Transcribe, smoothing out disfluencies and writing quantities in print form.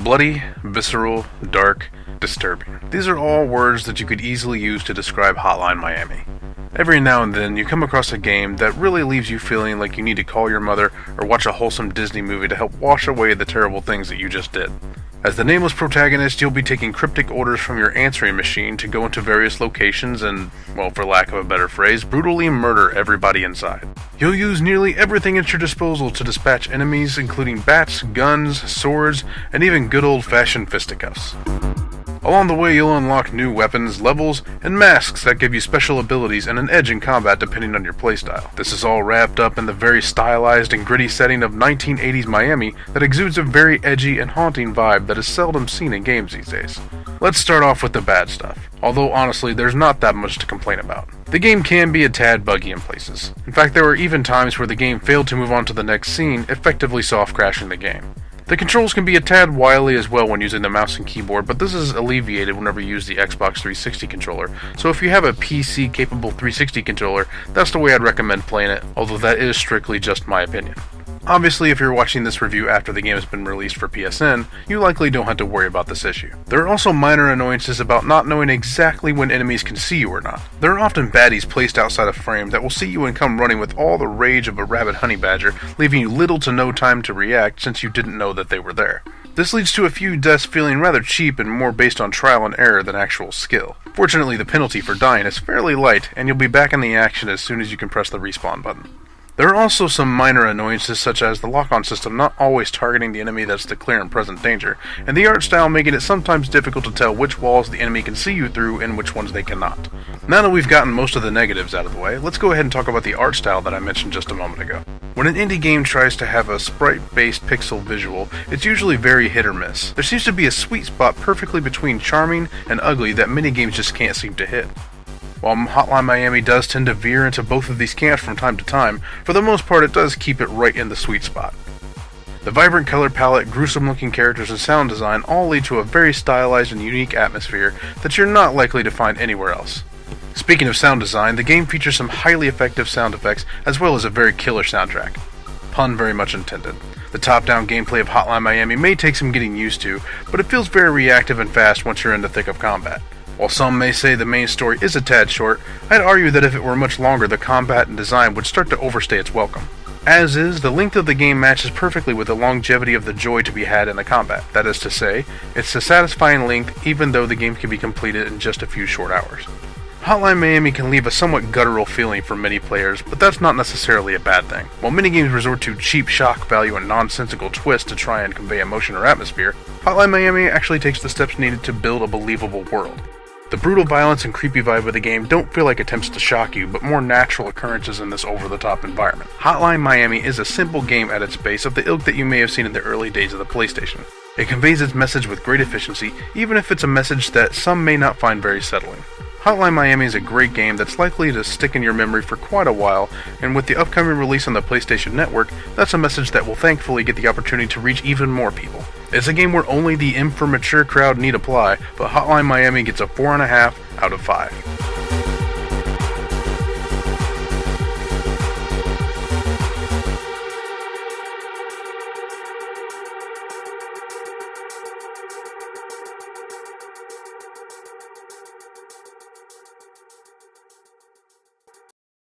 Bloody, visceral, dark, disturbing. These are all words that you could easily use to describe Hotline Miami. Every now and then, you come across a game that really leaves you feeling like you need to call your mother or watch a wholesome Disney movie to help wash away the terrible things that you just did. As the nameless protagonist, you'll be taking cryptic orders from your answering machine to go into various locations and, well, for lack of a better phrase, brutally murder everybody inside. You'll use nearly everything at your disposal to dispatch enemies, including bats, guns, swords, and even good old-fashioned fisticuffs. Along the way, you'll unlock new weapons, levels, and masks that give you special abilities and an edge in combat depending on your playstyle. This is all wrapped up in the very stylized and gritty setting of 1980s Miami that exudes a very edgy and haunting vibe that is seldom seen in games these days. Let's start off with the bad stuff, although honestly there's not that much to complain about. The game can be a tad buggy in places. In fact, there were even times where the game failed to move on to the next scene, effectively soft crashing the game. The controls can be a tad wily as well when using the mouse and keyboard, but this is alleviated whenever you use the Xbox 360 controller, so if you have a PC-capable 360 controller, that's the way I'd recommend playing it, although that is strictly just my opinion. Obviously, if you're watching this review after the game has been released for PSN, you likely don't have to worry about this issue. There are also minor annoyances about not knowing exactly when enemies can see you or not. There are often baddies placed outside of frame that will see you and come running with all the rage of a rabid honey badger, leaving you little to no time to react since you didn't know that they were there. This leads to a few deaths feeling rather cheap and more based on trial and error than actual skill. Fortunately, the penalty for dying is fairly light, and you'll be back in the action as soon as you can press the respawn button. There are also some minor annoyances such as the lock-on system not always targeting the enemy that's the clear and present danger, and the art style making it sometimes difficult to tell which walls the enemy can see you through and which ones they cannot. Now that we've gotten most of the negatives out of the way, let's go ahead and talk about the art style that I mentioned just a moment ago. When an indie game tries to have a sprite-based pixel visual, it's usually very hit or miss. There seems to be a sweet spot perfectly between charming and ugly that many games just can't seem to hit. While Hotline Miami does tend to veer into both of these camps from time to time, for the most part it does keep it right in the sweet spot. The vibrant color palette, gruesome-looking characters, and sound design all lead to a very stylized and unique atmosphere that you're not likely to find anywhere else. Speaking of sound design, the game features some highly effective sound effects as well as a very killer soundtrack. Pun very much intended. The top-down gameplay of Hotline Miami may take some getting used to, but it feels very reactive and fast once you're in the thick of combat. While some may say the main story is a tad short, I'd argue that if it were much longer, the combat and design would start to overstay its welcome. As is, the length of the game matches perfectly with the longevity of the joy to be had in the combat. That is to say, it's a satisfying length even though the game can be completed in just a few short hours. Hotline Miami can leave a somewhat guttural feeling for many players, but that's not necessarily a bad thing. While many games resort to cheap shock value and nonsensical twists to try and convey emotion or atmosphere, Hotline Miami actually takes the steps needed to build a believable world. The brutal violence and creepy vibe of the game don't feel like attempts to shock you, but more natural occurrences in this over-the-top environment. Hotline Miami is a simple game at its base of the ilk that you may have seen in the early days of the PlayStation. It conveys its message with great efficiency, even if it's a message that some may not find very settling. Hotline Miami is a great game that's likely to stick in your memory for quite a while, and with the upcoming release on the PlayStation Network, that's a message that will thankfully get the opportunity to reach even more people. It's a game where only the in for mature crowd need apply, but Hotline Miami gets a 4.5 out of 5.